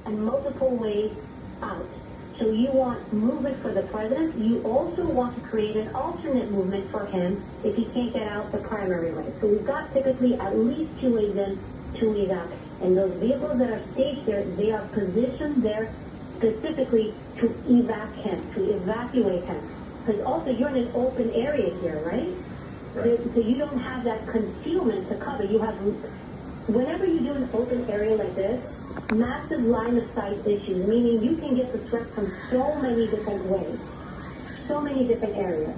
and multiple ways out. So you want movement for the president. You also want to create an alternate movement for him if he can't get out the primary way. So we've got typically at least 2 ways in, 2 ways out. And those vehicles that are staged there, they are positioned there specifically to evacuate him. Because also you're in an open area here, right? So you don't have that concealment to cover. You have, whenever you do an open area like this, massive line of sight issues, meaning you can get the threat from so many different ways, so many different areas.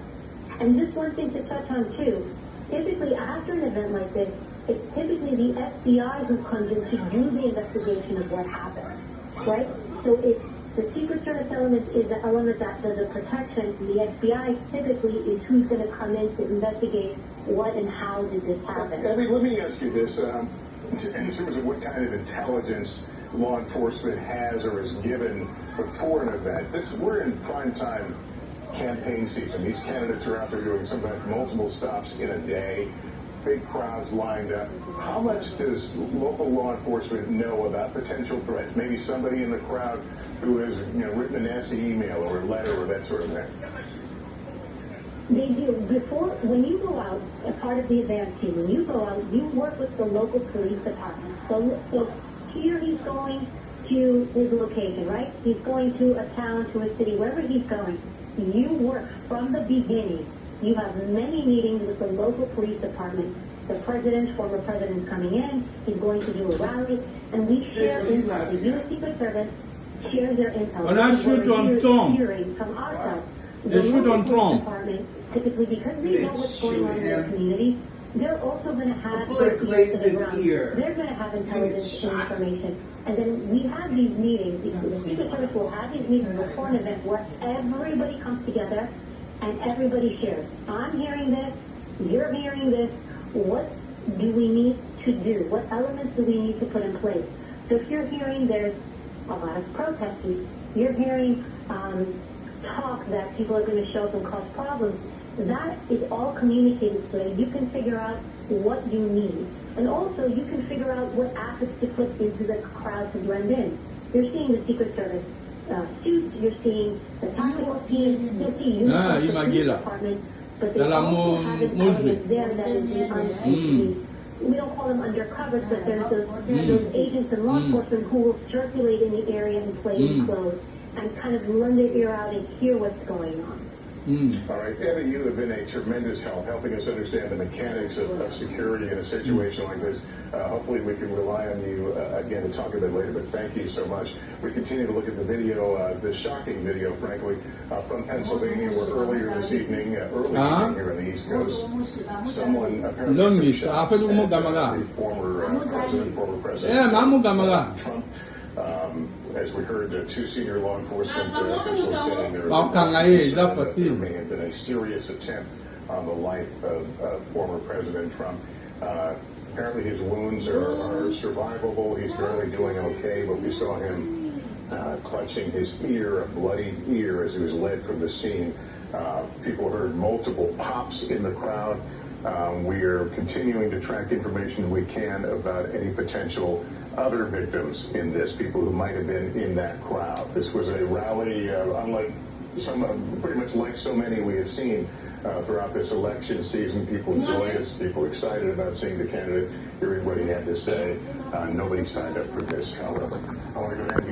And just one thing to touch on too, typically after an event like this, it's typically the FBI who comes in to do the investigation of what happened, right? So it's the Secret Service element is the element that does the protection. The FBI typically is who's going to come in to investigate what and how did this happen. Abby, let me ask you this. In terms of what kind of intelligence law enforcement has or is given before an event, we're in prime time campaign season. These candidates are out there doing sometimes multiple stops in a day, big crowds lined up. How much does local law enforcement know about potential threats? Maybe somebody in the crowd who has written a nasty email or a letter or that sort of thing. They do. When you go out, a part of the advance team, when you go out, you work with the local police department. So here he's going to his location, right? He's going to a town, to a city, wherever he's going. You work from the beginning. You have many meetings with the local police department. The president, former president, coming in. He's going to do a rally, and we share intel. The U.S. Secret Service shares their intel. On a shoot on Tom. From our side. They shoot on Trump. Typically, because they know what's going on in their community, they're also going to have they're going to have intelligence information. And then we have these meetings. The Secret Service will have these meetings before an event where everybody comes together and everybody shares. I'm hearing this. You're hearing this. What do we need to do? What elements do we need to put in place? So if you're hearing there's a lot of protesting, you're hearing talk that people are going to show up and cause problems, that is all communicated so that you can figure out what you need. And also you can figure out what assets to put into the crowd to blend in. You're seeing the Secret Service suits, you're seeing the tactical team, you'll see uniforms from the police department, but they also have an element there that is the unseen. We don't call them undercovers, but there's those agents and law enforcement who will circulate in the area in plain clothes and kind of lend their ear out and hear what's going on. All right, Abby, you have been a tremendous help helping us understand the mechanics of security in a situation like this. Hopefully we can rely on you again to talk a bit later, but thank you so much. We continue to look at the video, the shocking video, frankly, from Pennsylvania, where earlier this evening, early evening here on the East Coast, someone apparently took shots at the former President Trump. As we heard, 2 senior law enforcement officials saying there may have been a serious attempt on the life of former President Trump. Apparently his wounds are survivable. He's barely doing okay, but we saw him clutching his ear, a bloodied ear, as he was led from the scene. People heard multiple pops in the crowd. We are continuing to track information we can about any potential other victims in this, people who might have been in that crowd. This was a rally, unlike pretty much like so many we have seen throughout this election season. People joyous, people excited about seeing the candidate, hearing what he had to say. Nobody signed up for this, however. I want to go ahead and